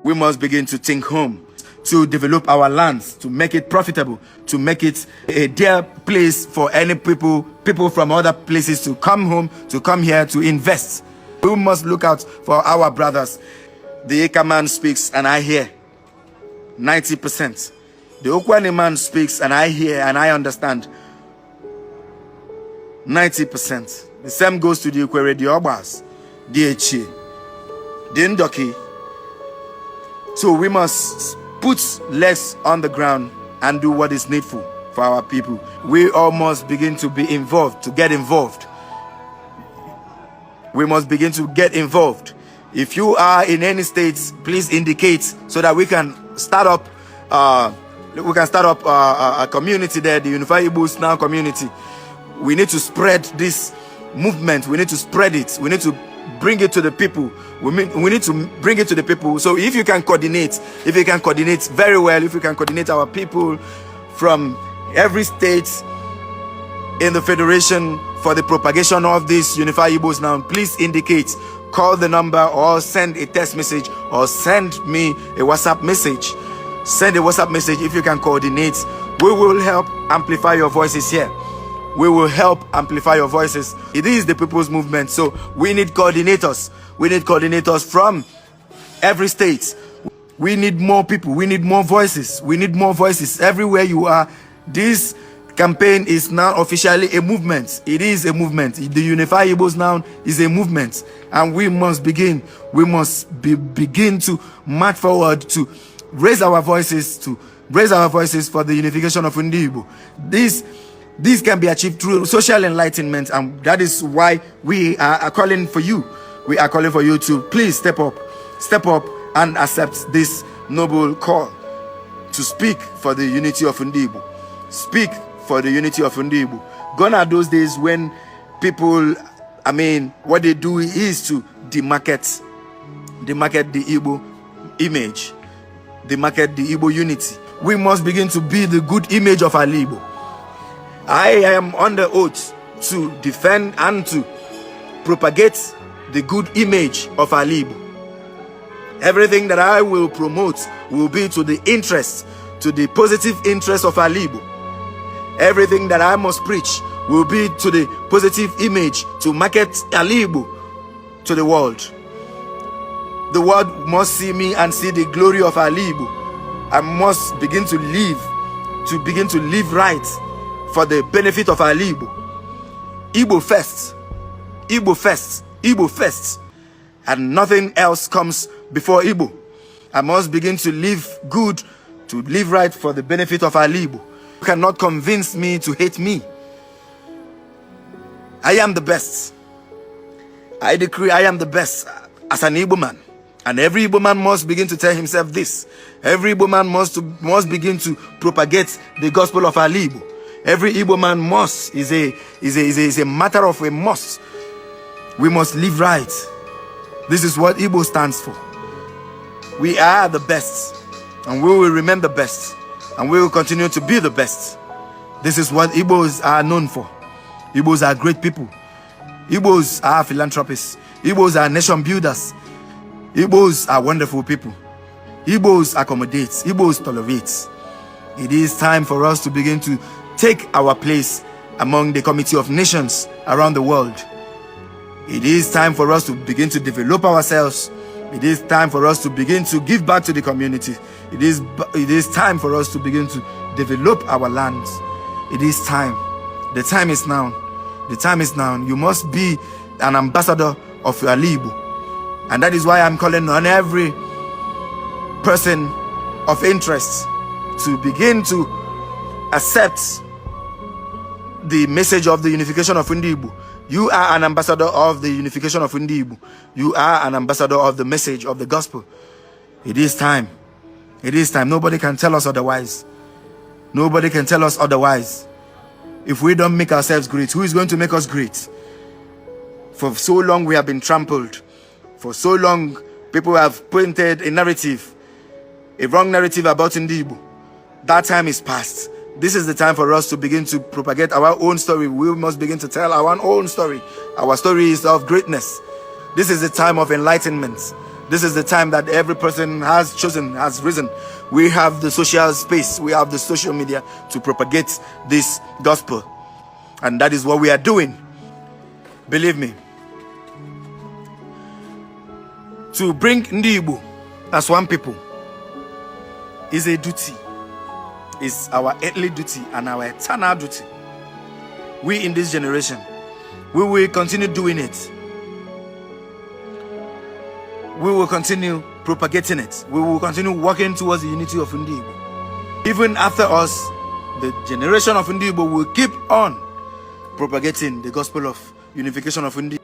We must begin to think home, to develop our lands, to make it profitable, to make it a dear place for any people from other places to come home, to come here to invest. We must look out for our brothers. The Eka man speaks and I hear 90%. The Okwani man speaks and I hear and I understand 90%. The same goes to the Ukwere, the Obas, the Echi, the Ndoki. So we must put legs on the ground and do what is needful for our people. We all must begin to be involved, to get involved. We must begin to get involved. If you are in any states, please indicate so that we can start up a community there, the Unified Igbo Now community. We need to spread this movement. We need to spread it. We need to bring it to the people. We need to bring it to the people. So if you can coordinate very well, if you can coordinate our people from every state in the federation for the propagation of this Unified Igbos Now, please indicate. Call the number or send a text message or send me a WhatsApp message. Send a WhatsApp message if you can coordinate. We will help amplify your voices here. We will help amplify your voices. It is the people's movement, so we need coordinators. We need coordinators from every state. We need more people. We need more voices. We need more voices everywhere you are. This campaign is now officially a movement. It is a movement. The Unified Igbos Now is a movement, and we must begin. We must begin to march forward to raise our voices for the unification of Igbo. This can be achieved through social enlightenment, and that is why we are calling for you. We are calling for you to please step up and accept this noble call to speak for the unity of Igbo. Speak for the unity of Igbo. Gone are those days when people, what they do is to demarket the Igbo image, demarket the Igbo unity. We must begin to be the good image of our Igbo. I am on the oath to defend and to propagate the good image of our Igbo. Everything that I will promote will be to the positive interest of our Igbo. Everything that I must preach will be to the positive image to market Igbo to the world. The world must see me and see the glory of Igbo. I must begin to live right for the benefit of Igbo. Igbo first. Igbo first. Igbo first. And nothing else comes before Igbo. I must begin to live good, to live right for the benefit of Igbo. You cannot convince me to hate me. I am the best. I decree I am the best as an Igbo man. And every Igbo man must begin to tell himself this. Every Igbo man must begin to propagate the gospel of Igbo. Every Igbo man is a matter of a must. We must live right. This is what Igbo stands for. We are the best, and we will remain the best, and we will continue to be the best. This is what Igbos are known for. Igbos are great people. Igbos are philanthropists. Igbos are nation builders. Igbos are wonderful people. Igbos accommodate. Igbos tolerate. It is time for us to begin to take our place among the community of nations around the world. It is time for us to begin to develop ourselves. It is time for us to begin to give back to the community. It is time for us to begin to develop our lands. It is time. The time is now. The time is now. You must be an ambassador of your Igbo. And that is why I'm calling on every person of interest to begin to accept the message of the unification of Igbo. You are an ambassador of the unification of Igbo. You are an ambassador of the message of the gospel. It is time. It is time. Nobody can tell us otherwise. Nobody can tell us otherwise. If we don't make ourselves great, who is going to make us great? For so long we have been trampled. For so long people have painted a narrative, a wrong narrative about Igbo. That time is past. This is the time for us to begin to propagate our own story. We must begin to tell our own story. Our story is of greatness. This is the time of enlightenment. This is the time that every person has chosen, has risen. We have the social space, we have the social media to propagate this gospel. And that is what we are doing. Believe me. To bring Ndi Igbo as one people is a duty. It's our earthly duty and our eternal duty. We in this generation, we will continue doing it. We will continue propagating it. We will continue working towards the unity of Ndi Igbo. Even after us, the generation of Ndi Igbo will keep on propagating the gospel of unification of Ndi Igbo.